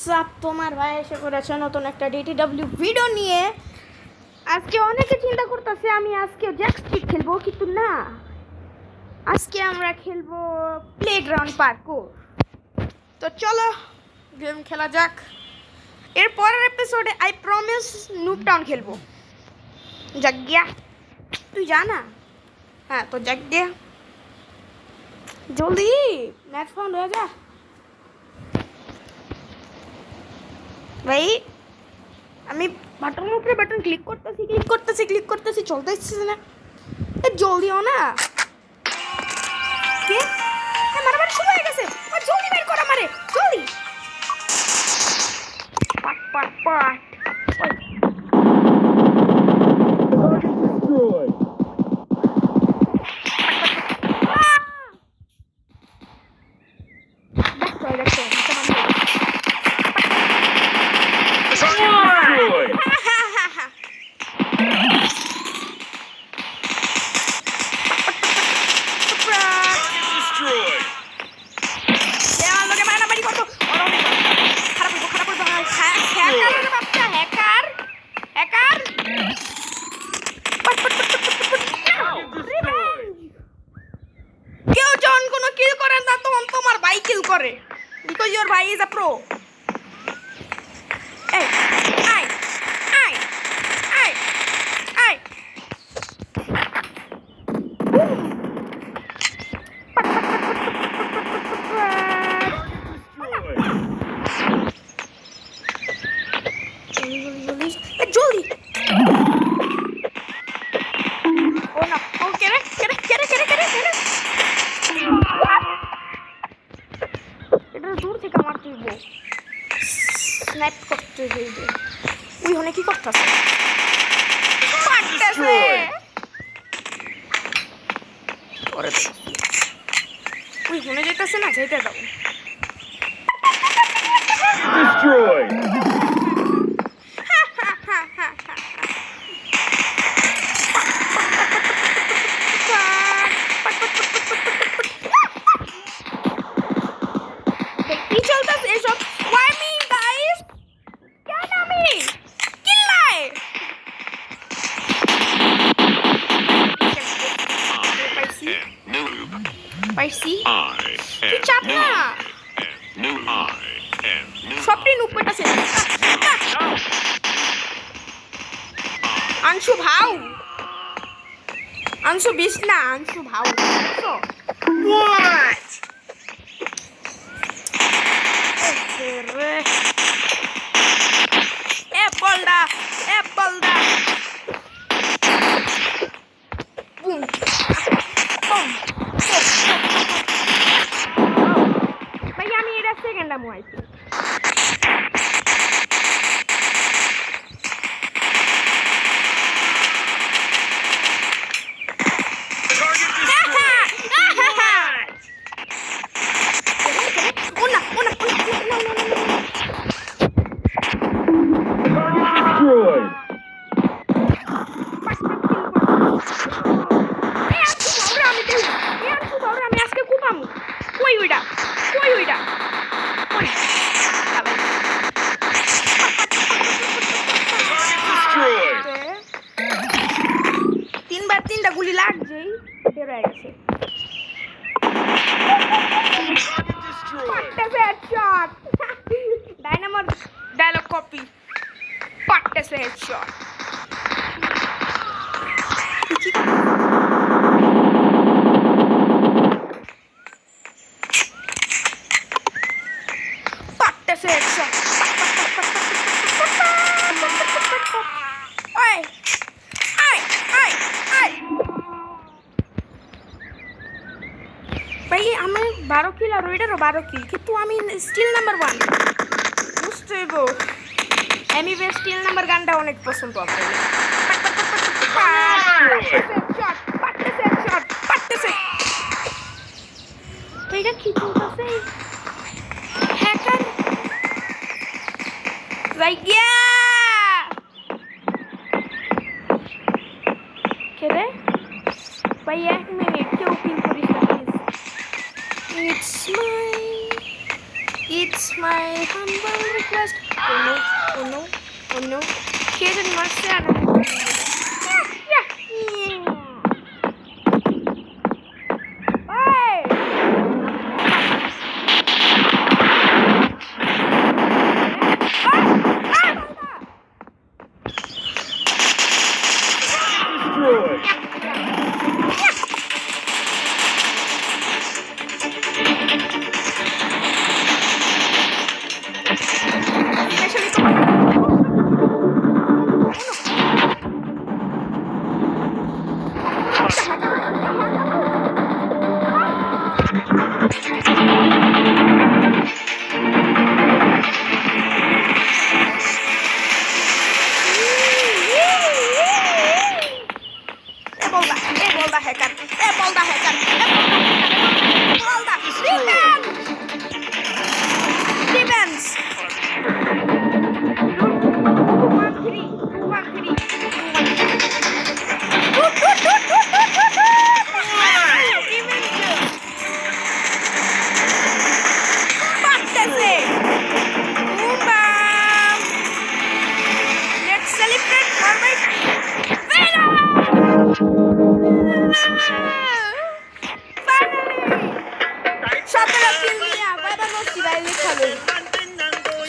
সাপ তোমার ভাই এসে করেছে নতুন একটা ডিটিডব্লিউ ভিডিও নিয়ে। আজকে অনেকে চিন্তা করতেছে আমি আজকে জ্যাকস্টিক খেলবো, কিন্তু না, আজকে আমরা খেলবো প্লেগ্রাউন্ড পার্কুর। তো চলো গেম খেলা যাক। এর পরের এপিসোডে আই প্রমিস নুব টাউন খেলবো। যাক গিয়া, তুই জানা। হ্যাঁ তো যাক গিয়া, জলদি নেট ফাউন্ড হয়ে যা ভাই। আমি বাটনের উপরে বাটন ক্লিক করতেছি চলতে ইচ্ছে না। জলদি ও না কে মারামারি শুরু হয়ে গেছে। জলদি বের কর আমারে, জলদি। পাট পাট পাট করে because your bhai is a pro. Hey, ai. Jolly. Oh no. Oh, get it. এটা দূর থেকে মারতে হইব, স্ন্যাপ করতে হইব। উই হনে কি করতেছে, পারতেছে ওরে তো উই হনে যেতেছে না, যেতে দাও। Destroy. পাইছি তুই চাপ না, সবটাই নুক পেটাছে। আংশু ভাও, আংশু বিশ না, আংশু ভাও। What? Apple da. Boom. ভাই আমি এটা সেকেন্ড আমু আইছি। তিনটা গুলি লাগছেই, বের হয়ে গেছে। ডাইনামোর ডায়লগ কপি, পাট্টেছে হেডশট। পাট্টেছে হেডশট। ভাই আমি 12 কিল আর ওইটারও 12 কিল, কিন্তু আমি স্টিল নাম্বার 1 বুঝতে হইব। আমি বেশ স্টিল নাম্বার গানটা অনেক পছন্দ আপনার। এইটা কি চলতেছে? হ্যাকার রাইগিয়া কে রে ভাই, 1 মিনিট কেউ কিল করিস না please. It's my humble last. Oh no. কে জানি মারছে আর Destroyed.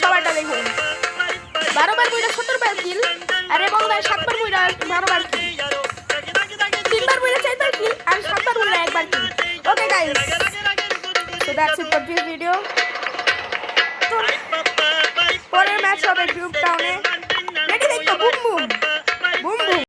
সবাইটা দেখুন 12 বার বইটা 70 বার কিল আরে বলদা 7 বার বইটা 12 বার কিল 3 বার বইটা 4 বার কিল আর 7 বার বইটা 1 বার kill okay guys so that's it for this video পরের ম্যাচ হবে গ্রুপ টাউনে রেডি দেখো বুম বুম